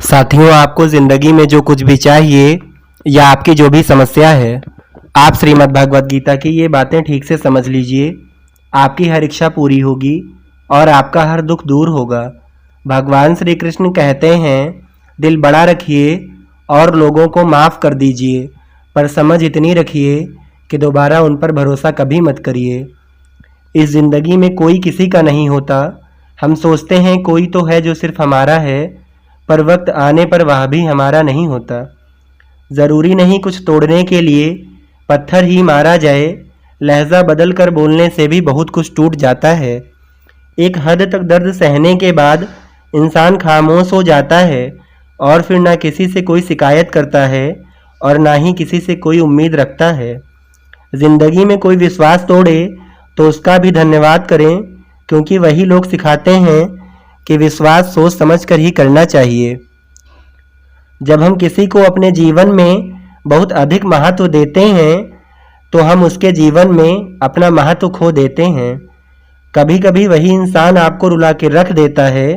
साथियों, आपको ज़िंदगी में जो कुछ भी चाहिए या आपकी जो भी समस्या है, आप श्रीमद् भगवद गीता की ये बातें ठीक से समझ लीजिए। आपकी हर इच्छा पूरी होगी और आपका हर दुख दूर होगा। भगवान श्री कृष्ण कहते हैं, दिल बड़ा रखिए और लोगों को माफ़ कर दीजिए, पर समझ इतनी रखिए कि दोबारा उन पर भरोसा कभी मत करिए। इस ज़िंदगी में कोई किसी का नहीं होता। हम सोचते हैं कोई तो है जो सिर्फ हमारा है, पर वक्त आने पर वह भी हमारा नहीं होता। ज़रूरी नहीं कुछ तोड़ने के लिए पत्थर ही मारा जाए, लहजा बदल कर बोलने से भी बहुत कुछ टूट जाता है। एक हद तक दर्द सहने के बाद इंसान खामोश हो जाता है और फिर ना किसी से कोई शिकायत करता है और ना ही किसी से कोई उम्मीद रखता है। ज़िंदगी में कोई विश्वास तोड़े तो उसका भी धन्यवाद करें, क्योंकि वही लोग सिखाते हैं कि विश्वास सोच समझ कर ही करना चाहिए। जब हम किसी को अपने जीवन में बहुत अधिक महत्व देते हैं तो हम उसके जीवन में अपना महत्व खो देते हैं। कभी कभी वही इंसान आपको रुला के रख देता है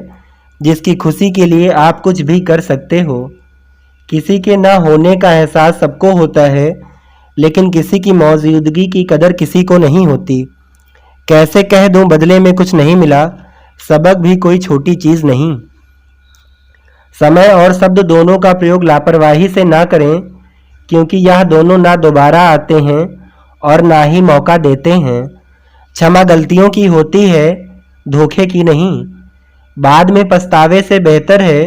जिसकी खुशी के लिए आप कुछ भी कर सकते हो। किसी के ना होने का एहसास सबको होता है, लेकिन किसी की मौजूदगी की कदर किसी को नहीं होती। कैसे कह दूं बदले में कुछ नहीं मिला, सबक भी कोई छोटी चीज़ नहीं। समय और शब्द दोनों का प्रयोग लापरवाही से ना करें, क्योंकि यह दोनों ना दोबारा आते हैं और ना ही मौका देते हैं। क्षमा गलतियों की होती है, धोखे की नहीं। बाद में पछतावे से बेहतर है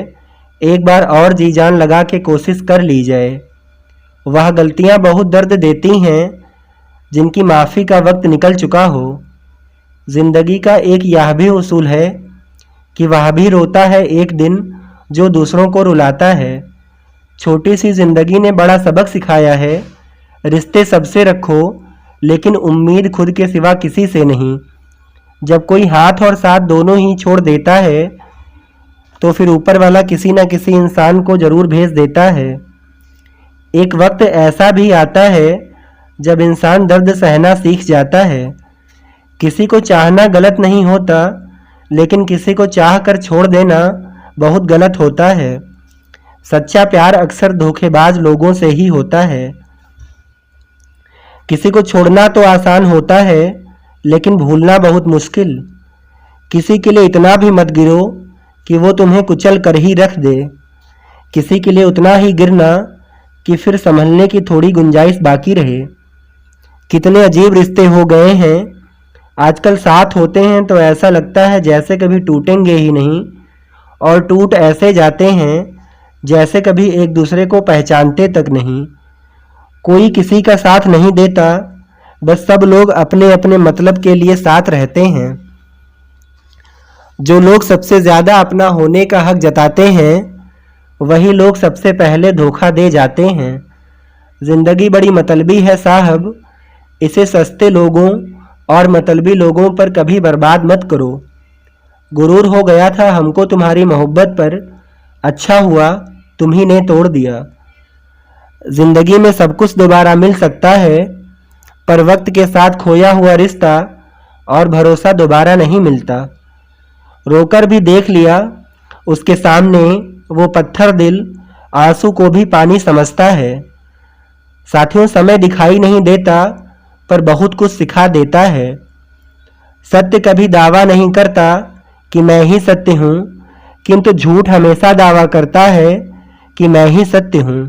एक बार और जी जान लगा के कोशिश कर ली जाए। वह गलतियां बहुत दर्द देती हैं जिनकी माफ़ी का वक्त निकल चुका हो। ज़िंदगी का एक यह भी उसूल है कि वह भी रोता है एक दिन जो दूसरों को रुलाता है। छोटी सी ज़िंदगी ने बड़ा सबक सिखाया है, रिश्ते सबसे रखो लेकिन उम्मीद खुद के सिवा किसी से नहीं। जब कोई हाथ और साथ दोनों ही छोड़ देता है तो फिर ऊपर वाला किसी न किसी इंसान को ज़रूर भेज देता है। एक वक्त ऐसा भी आता है जब इंसान दर्द सहना सीख जाता है। किसी को चाहना गलत नहीं होता, लेकिन किसी को चाह कर छोड़ देना बहुत गलत होता है। सच्चा प्यार अक्सर धोखेबाज लोगों से ही होता है। किसी को छोड़ना तो आसान होता है, लेकिन भूलना बहुत मुश्किल। किसी के लिए इतना भी मत गिरो कि वो तुम्हें कुचल कर ही रख दे। किसी के लिए उतना ही गिरना कि फिर संभलने की थोड़ी गुंजाइश बाकी रहे। कितने अजीब रिश्ते हो गए हैं आजकल। साथ होते हैं तो ऐसा लगता है जैसे कभी टूटेंगे ही नहीं, और टूट ऐसे जाते हैं जैसे कभी एक दूसरे को पहचानते तक नहीं। कोई किसी का साथ नहीं देता, बस सब लोग अपने अपने मतलब के लिए साथ रहते हैं। जो लोग सबसे ज़्यादा अपना होने का हक जताते हैं वही लोग सबसे पहले धोखा दे जाते हैं। ज़िंदगी बड़ी मतलबी है साहब, इसे सस्ते लोगों और मतलबी लोगों पर कभी बर्बाद मत करो। गुरूर हो गया था हमको तुम्हारी मोहब्बत पर, अच्छा हुआ तुम ही ने तोड़ दिया। ज़िंदगी में सब कुछ दोबारा मिल सकता है, पर वक्त के साथ खोया हुआ रिश्ता और भरोसा दोबारा नहीं मिलता। रोकर भी देख लिया उसके सामने वो पत्थर दिल आंसू को भी पानी समझता है। साथियों, समय दिखाई नहीं देता पर बहुत कुछ सिखा देता है। सत्य कभी दावा नहीं करता कि मैं ही सत्य हूँ, किंतु झूठ हमेशा दावा करता है कि मैं ही सत्य हूँ।